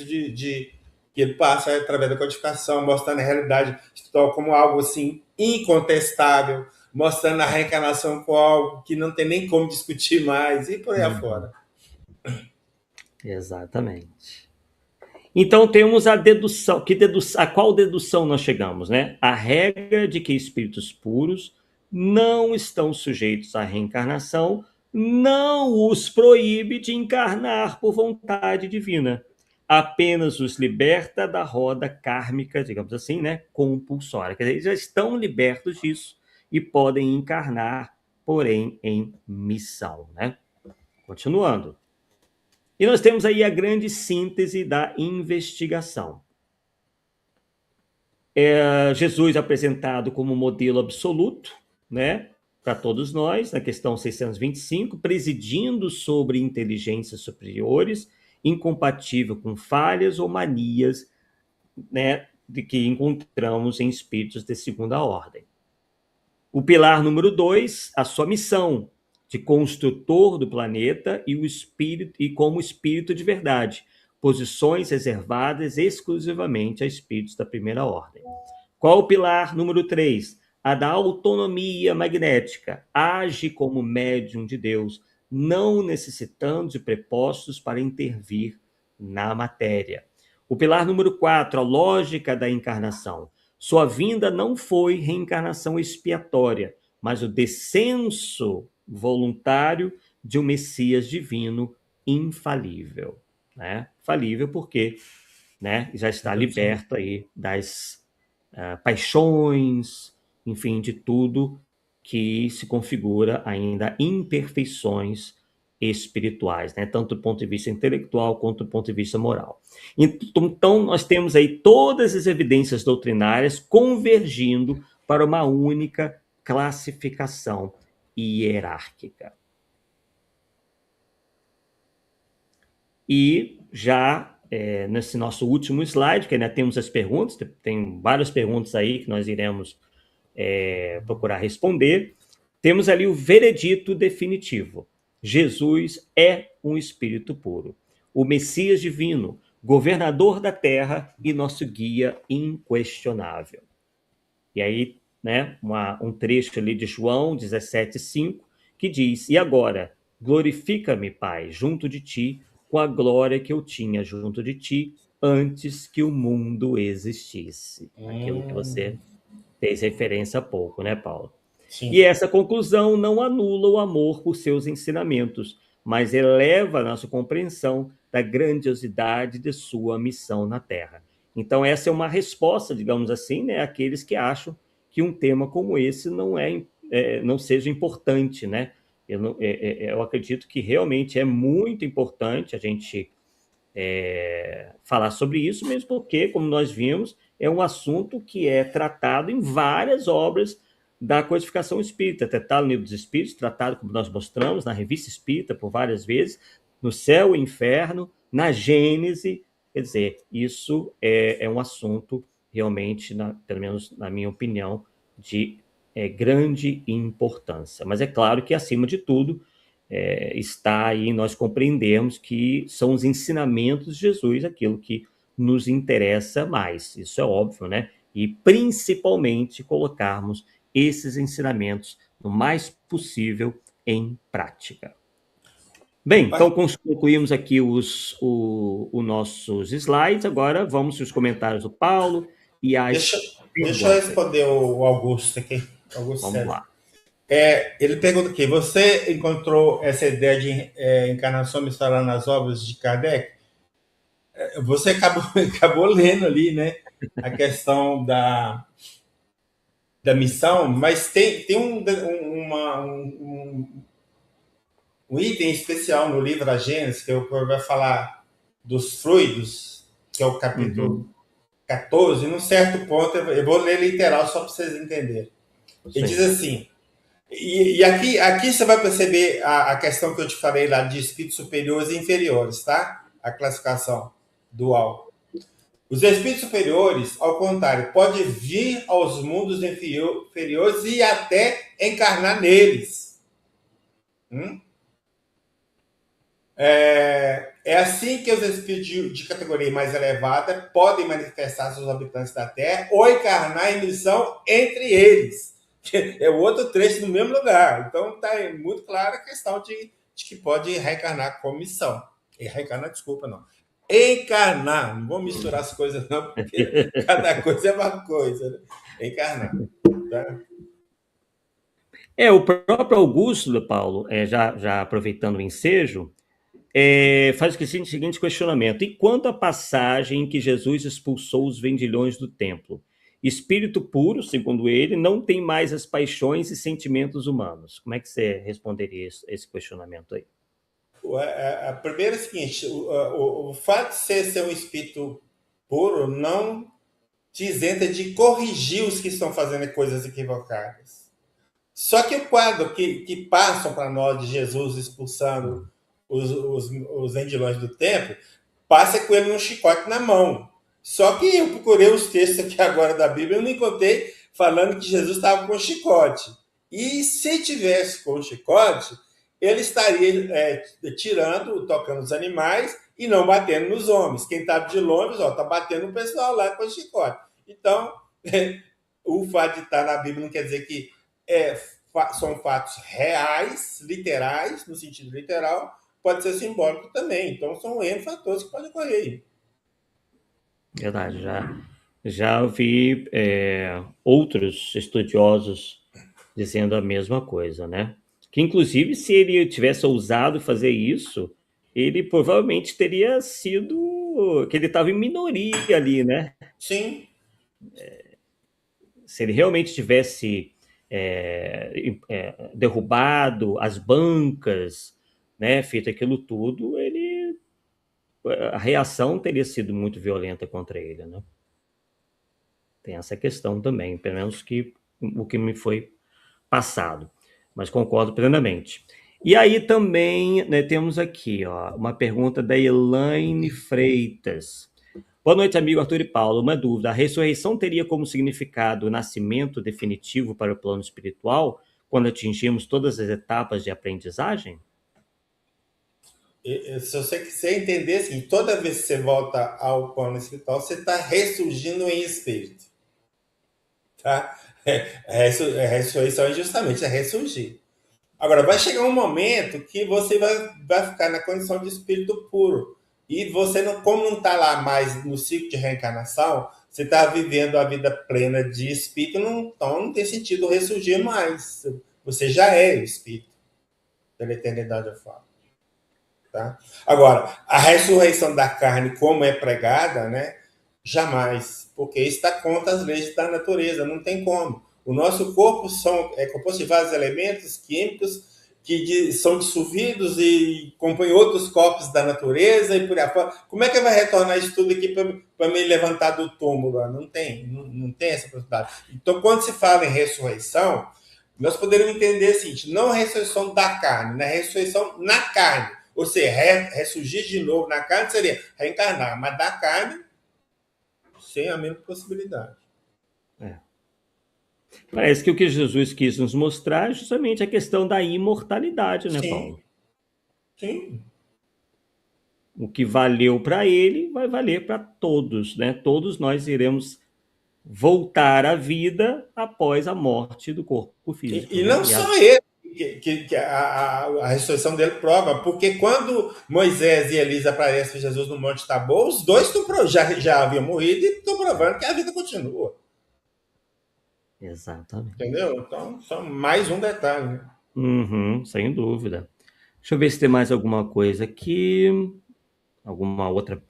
que ele passa através da codificação, mostrando a realidade espiritual como algo assim incontestável, mostrando a reencarnação como algo que não tem nem como discutir mais, e por aí afora. Exatamente. Então temos a dedução. A qual dedução nós chegamos, né? A regra de que espíritos puros não estão sujeitos à reencarnação não os proíbe de encarnar por vontade divina. Apenas os liberta da roda kármica, digamos assim, né, compulsória. Quer dizer, eles já estão libertos disso e podem encarnar, porém, em missão, né? Continuando. E nós temos aí a grande síntese da investigação. Jesus apresentado como modelo absoluto, né, para todos nós, na questão 625, presidindo sobre inteligências superiores, incompatível com falhas ou manias, né, de que encontramos em espíritos de segunda ordem. O pilar número 2, a sua missão de construtor do planeta e como espírito de verdade, posições reservadas exclusivamente a espíritos da primeira ordem. Qual o pilar número 3? A da autonomia magnética. Age como médium de Deus, não necessitando de prepostos para intervir na matéria. O pilar número 4, a lógica da encarnação. Sua vinda não foi reencarnação expiatória, mas o descenso voluntário de um Messias divino infalível. Né? Falível porque, né, já está liberto aí das paixões, enfim, de tudo que se configura ainda imperfeições espirituais, né? Tanto do ponto de vista intelectual quanto do ponto de vista moral. Então, nós temos aí todas as evidências doutrinárias convergindo para uma única classificação hierárquica. E já nesse nosso último slide, que ainda temos as perguntas, tem várias perguntas aí que nós iremos procurar responder, temos ali o veredito definitivo. Jesus é um espírito puro, o Messias divino, governador da terra e nosso guia inquestionável. E aí, né, um trecho ali de João 17,5, que diz: E agora, glorifica-me, Pai, junto de ti, com a glória que eu tinha junto de ti, antes que o mundo existisse. Aquilo que você fez referência há pouco, né, Paulo? Sim. E essa conclusão não anula o amor por seus ensinamentos, mas eleva a nossa compreensão da grandiosidade de sua missão na Terra. Então, essa é uma resposta, digamos assim, né, àqueles que acham que um tema como esse não seja importante, né? Eu acredito que realmente é muito importante a gente falar sobre isso, mesmo porque, como nós vimos, é um assunto que é tratado em várias obras da codificação espírita, tratado no Livro dos Espíritos, tratado, como nós mostramos, na Revista Espírita por várias vezes, no Céu e Inferno, na Gênese. Quer dizer, isso é um assunto realmente, pelo menos na minha opinião, de grande importância. Mas é claro que, acima de tudo, está aí, nós compreendemos que são os ensinamentos de Jesus aquilo que nos interessa mais. Isso é óbvio, né? E principalmente colocarmos esses ensinamentos no mais possível em prática. Bem, então concluímos aqui os nossos slides. Agora vamos aos comentários do Paulo e as Deixa eu responder o Augusto aqui. Augusto Vamos lá. Ele pergunta aqui: você encontrou essa ideia de encarnação misturada nas obras de Kardec? Você acabou lendo ali, né? A questão da missão, mas tem um item especial no livro da Gênesis, que vai falar dos fluidos, que é o capítulo 14, num certo ponto, eu vou ler literal só para vocês entenderem. Ele diz assim, e aqui você vai perceber a questão que eu te falei lá de espíritos superiores e inferiores, tá? A classificação dual. Os espíritos superiores, ao contrário, podem vir aos mundos inferiores e até encarnar neles. É assim que os espíritos de categoria mais elevada podem manifestar seus habitantes da Terra ou encarnar em missão entre eles. É o outro trecho no mesmo lugar. Então, está muito clara a questão de que pode reencarnar com missão. Encarnar. Não vou misturar as coisas, não, porque cada coisa é uma coisa. Né? Encarnar. Tá? O próprio Augusto, Paulo, já aproveitando o ensejo, faz o seguinte questionamento: e quanto à passagem em que Jesus expulsou os vendilhões do templo? Espírito puro, segundo ele, não tem mais as paixões e sentimentos humanos. Como é que você responderia esse questionamento aí? A primeira é o seguinte: o fato de ser um espírito puro não te isenta de corrigir os que estão fazendo coisas equivocadas. Só que o quadro que passam para nós de Jesus expulsando os vendilhões do templo, passa com ele um chicote na mão. Só que eu procurei os textos aqui agora da Bíblia, eu não encontrei falando que Jesus estava com chicote. E se tivesse com chicote, ele estaria tirando, tocando os animais e não batendo nos homens. Quem estava de longe, está batendo o pessoal lá com o chicote. Então, o fato de estar na Bíblia não quer dizer que são fatos reais, literais, no sentido literal, pode ser simbólico também. Então, são N fatores que podem ocorrer. Verdade, já vi outros estudiosos dizendo a mesma coisa, né? Que, inclusive, se ele tivesse ousado fazer isso, ele provavelmente teria sido... que ele estava em minoria ali, né? Sim. Se ele realmente tivesse derrubado as bancas, né, feito aquilo tudo, a reação teria sido muito violenta contra ele, né? Tem essa questão também, pelo menos o que me foi passado, mas concordo plenamente. E aí também, né, temos aqui uma pergunta da Elaine Freitas. Boa noite, amigo Arthur e Paulo. Uma dúvida: a ressurreição teria como significado o nascimento definitivo para o plano espiritual quando atingimos todas as etapas de aprendizagem? Se você quiser entender, assim, toda vez que você volta ao plano espiritual, você está ressurgindo em espírito. Tá? A ressurreição é justamente ressurgir. Agora, vai chegar um momento que você vai ficar na condição de espírito puro. E você, não, como não está lá mais no ciclo de reencarnação, você está vivendo a vida plena de espírito, então não tem sentido ressurgir mais. Você já é o espírito, pela eternidade eu falo. Tá? Agora, a ressurreição da carne, como é pregada, né? Jamais, porque está contra as leis da natureza, não tem como. O nosso corpo é composto de vários elementos químicos que são dissolvidos e compõem outros corpos da natureza e por aí fora. Como é que vai retornar isso tudo aqui para me levantar do túmulo? Não tem essa possibilidade. Então, quando se fala em ressurreição, nós poderíamos entender o seguinte: não a ressurreição da carne, na ressurreição na carne. Ou seja, ressurgir de novo na carne seria reencarnar, mas da carne sem a mesma possibilidade. Parece que o que Jesus quis nos mostrar é justamente a questão da imortalidade, né, Sim. Paulo? Sim. O que valeu para ele vai valer para todos, né? Todos nós iremos voltar à vida após a morte do corpo físico, E né? não só ele, que a ressurreição dele prova, porque quando Moisés e Elisa aparecem para Jesus no Monte Tabor, os dois já haviam morrido e estão provando que a vida continua. Exatamente. Entendeu? Então, só mais um detalhe. Né? Uhum, sem dúvida. Deixa eu ver se tem mais alguma coisa aqui. Alguma outra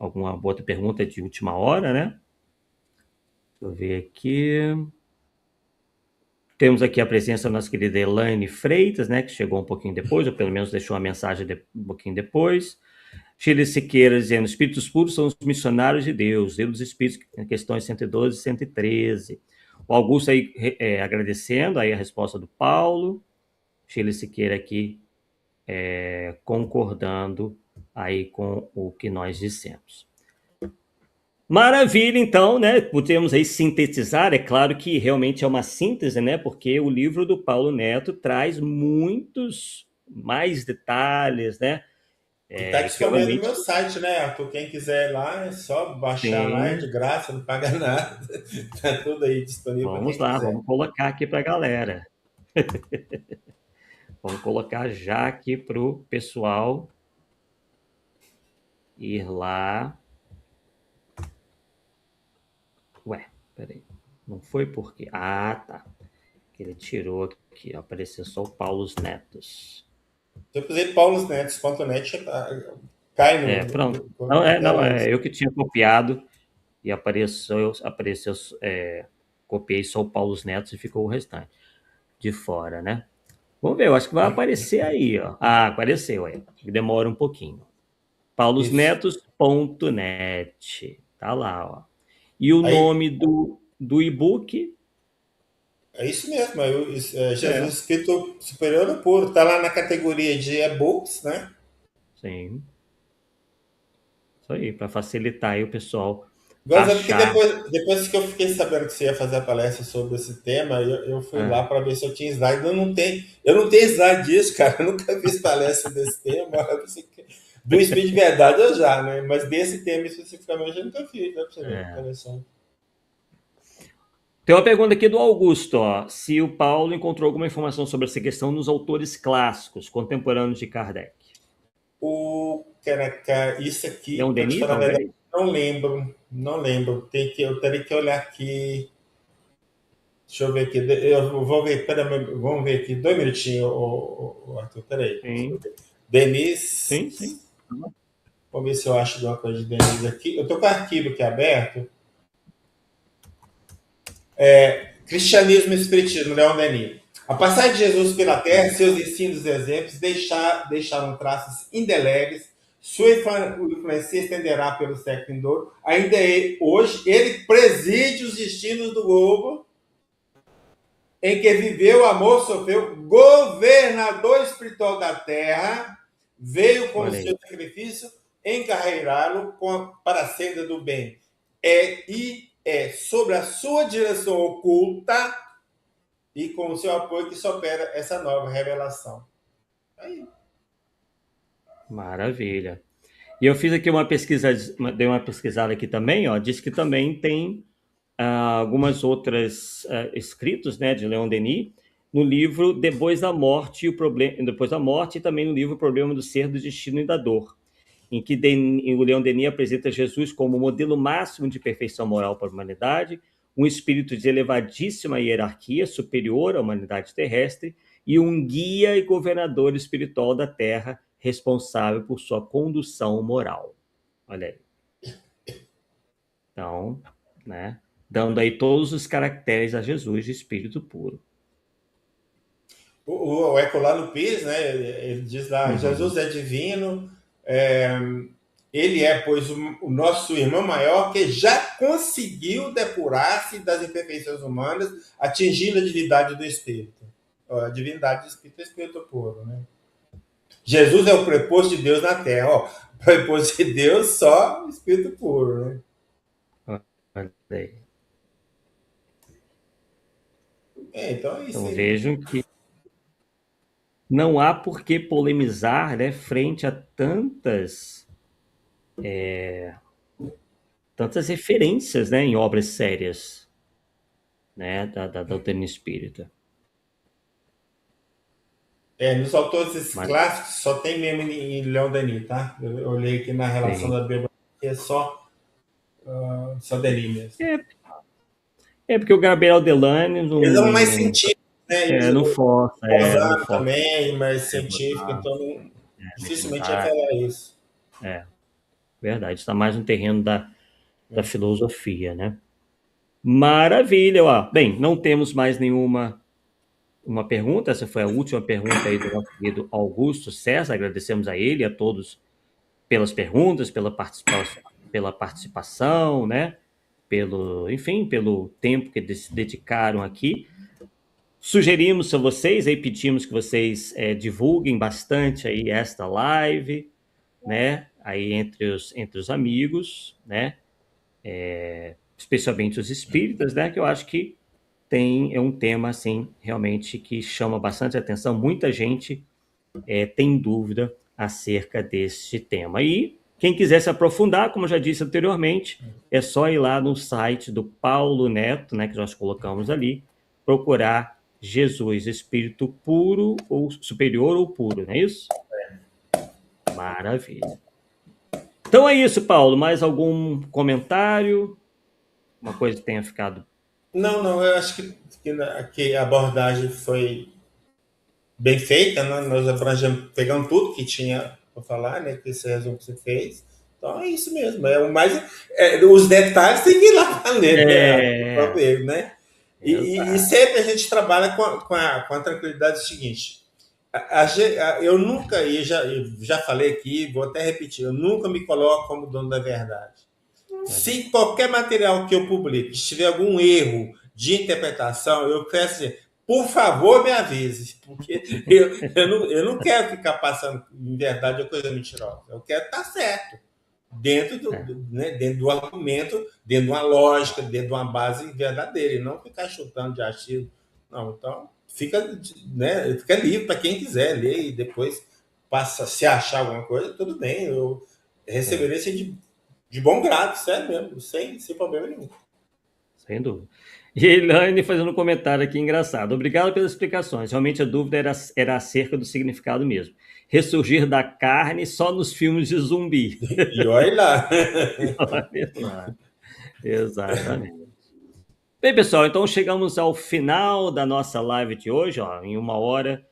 pergunta de última hora, né? Deixa eu ver aqui. Temos aqui a presença da nossa querida Elaine Freitas, né? Que chegou um pouquinho depois, ou pelo menos deixou uma mensagem um pouquinho depois. Chile Siqueira dizendo: espíritos puros são os missionários de Deus, Deus dos Espíritos, questões 112 e 113. O Augusto aí agradecendo aí a resposta do Paulo. Chile Siqueira aqui concordando aí com o que nós dissemos. Maravilha, então, né? Podemos aí sintetizar. É claro que realmente é uma síntese, né? Porque o livro do Paulo Neto traz muitos mais detalhes, né? E está Que disponível no realmente, meu site, né, Arthur? Quem quiser ir lá, é só baixar lá, é de sim. graça, não paga nada. Está tudo aí disponível para Vamos quem lá, quiser. vamos colocar aqui para a galera. Vamos colocar já aqui para o pessoal ir lá. Ué, peraí. Não foi porque... Ah, tá. Ele tirou aqui, apareceu só o Paulo Netos. Se eu fizer paulonetos.net, cai Pronto. na Não, tela. eu que tinha copiado e apareceu copiei só o Paulo Netos e ficou o restante de fora, né? Vamos ver, eu acho que vai aparecer aí, ó. Ah, apareceu aí. Demora um pouquinho. Isso. paulosnetos.net. Tá lá, ó. E o Aí, nome do e-book é isso mesmo. Aí, é, Jesus Escrito Superior ou Puro. Está lá na categoria de e-books, né? sim, isso aí, para facilitar aí o pessoal Gozado que achar. depois que eu fiquei sabendo que você ia fazer a palestra sobre esse tema, eu fui Ah, lá para ver se eu tinha slide. Eu não tenho slide disso, cara. Eu nunca fiz palestra desse tema. Do Espírito de Verdade eu já, né? Mas desse tema especificamente eu nunca fiz, né? Pra você ver. é. Interessante. Tem uma pergunta aqui do Augusto, ó. Se o Paulo encontrou alguma informação sobre essa questão nos autores clássicos, contemporâneos de Kardec. Isso aqui, Leon para te Denis, falar a verdade, talvez? não lembro. Não lembro. Eu teria que olhar aqui. Deixa eu ver aqui. Eu vou ver. Vamos ver aqui. 2 minutinhos, Arthur. Peraí. Deixa eu Sim, ver. Denise. sim, sim. Vamos ver se eu acho alguma coisa de Denise aqui. Eu estou com o arquivo aqui aberto. Cristianismo e Espiritismo, Leon Denis. A passagem de Jesus pela terra, seus ensinos e exemplos deixaram traços indeléveis. Sua influência estenderá pelo século vindouro. Ainda hoje, ele preside os destinos do globo em que viveu, amou, sofreu, governador espiritual da terra, veio com o Olha seu aí. sacrifício encarreirá-lo para a senda do bem. É sobre a sua direção oculta e com o seu apoio que se opera essa nova revelação. Aí. Maravilha. E eu fiz aqui uma pesquisa, dei uma pesquisada aqui também, ó, diz que também tem algumas outras escritos, né, de Leon Denis, no livro Depois da Morte e o Problema, depois da Morte e também no livro O Problema do Ser, do Destino e da Dor, em que o Leon Denis apresenta Jesus como o modelo máximo de perfeição moral para a humanidade, um espírito de elevadíssima hierarquia, superior à humanidade terrestre, e um guia e governador espiritual da Terra, responsável por sua condução moral. Olha aí. Então, né, dando aí todos os caracteres a Jesus de espírito puro. O Herculano Pires, né, ele diz lá, Uhum. Jesus é divino, é, ele é, pois, o nosso irmão maior que já conseguiu depurar-se das imperfeições humanas, atingindo a divindade do Espírito. A divindade do Espírito é Espírito puro, né? Jesus é o preposto de Deus na Terra. Ó, preposto de Deus, só Espírito puro, né? Olha aí. Então é isso Então aí. vejam que não há por que polemizar, né, frente a tantas referências, né, em obras sérias, né, da doutrina espírita. Nos autores Mas, clássicos só tem mesmo em Leão Denis, tá? Eu olhei aqui na relação sim. da Bíblia, que é só Denis mesmo. É, é porque o Gabriel Delane Eles são mais científicos, né? E não força, não Bolzano força também, mais científico, botar, então dificilmente vai mediunidade. falar isso. É, verdade, está mais no terreno da filosofia, né? Maravilha, ó. Bem, não temos mais nenhuma uma pergunta, essa foi a última pergunta aí do nosso querido Augusto César, agradecemos a ele e a todos pelas perguntas, pela participação, né? Enfim, pelo tempo que se dedicaram aqui. Sugerimos a vocês, aí pedimos que vocês divulguem bastante aí esta live, né? Aí entre os amigos, né? Especialmente os espíritas, né? Que eu acho que é um tema assim realmente que chama bastante atenção. Muita gente tem dúvida acerca deste tema. E quem quiser se aprofundar, como eu já disse anteriormente, é só ir lá no site do Paulo Neto, né, que nós colocamos ali, procurar Jesus, Espírito puro ou superior ou puro, não é isso? Maravilha. Então é isso, Paulo. Mais algum comentário? Uma coisa que tenha ficado. Não, não, eu acho que a abordagem foi bem feita, né? Nós pegamos tudo que tinha para falar, né? Que esse resumo que você fez. Então é isso mesmo. É o mais. Os detalhes tem que ir lá para ler, né? Para É, ver, né? E exato. sempre a gente trabalha com a tranquilidade seguinte. Eu nunca, eu já falei aqui, vou até repetir, eu nunca me coloco como dono da verdade. Se qualquer material que eu publique tiver algum erro de interpretação, eu peço, por favor, me avise, porque eu não quero ficar passando em verdade ou coisa mentirosa. Eu quero estar certo. dentro do argumento, dentro de uma lógica, dentro de uma base verdadeira, e não ficar chutando de achismo. Não, então fica livre para quem quiser ler e depois passa, se achar alguma coisa, tudo bem, eu receberia isso de bom grado, sério mesmo, sem problema nenhum. Sem dúvida. E a Elaine fazendo um comentário aqui engraçado. Obrigado pelas explicações. Realmente a dúvida era acerca do significado mesmo. Ressurgir da carne só nos filmes de zumbi. E olha lá. Olha lá. Exatamente. Bem, pessoal, então chegamos ao final da nossa live de hoje, ó, em 1 hora.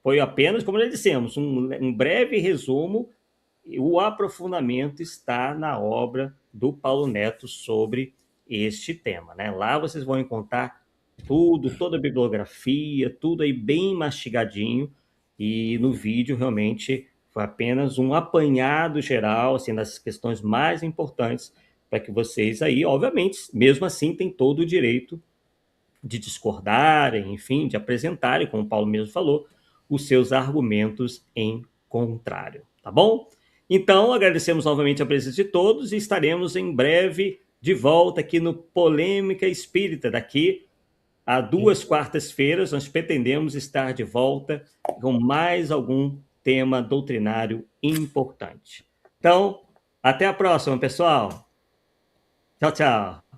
Foi apenas, como já dissemos, um breve resumo. O aprofundamento está na obra do Paulo Neto sobre este tema, né? Lá vocês vão encontrar tudo, toda a bibliografia, tudo aí bem mastigadinho, e no vídeo realmente foi apenas um apanhado geral, assim, das questões mais importantes, para que vocês aí, obviamente, mesmo assim, têm todo o direito de discordarem, enfim, de apresentarem, como o Paulo mesmo falou, os seus argumentos em contrário, tá bom? Então, agradecemos novamente a presença de todos e estaremos em breve de volta aqui no Polêmica Espírita. Daqui a 2 quartas-feiras, nós pretendemos estar de volta com mais algum tema doutrinário importante. Então, até a próxima, pessoal. Tchau, tchau.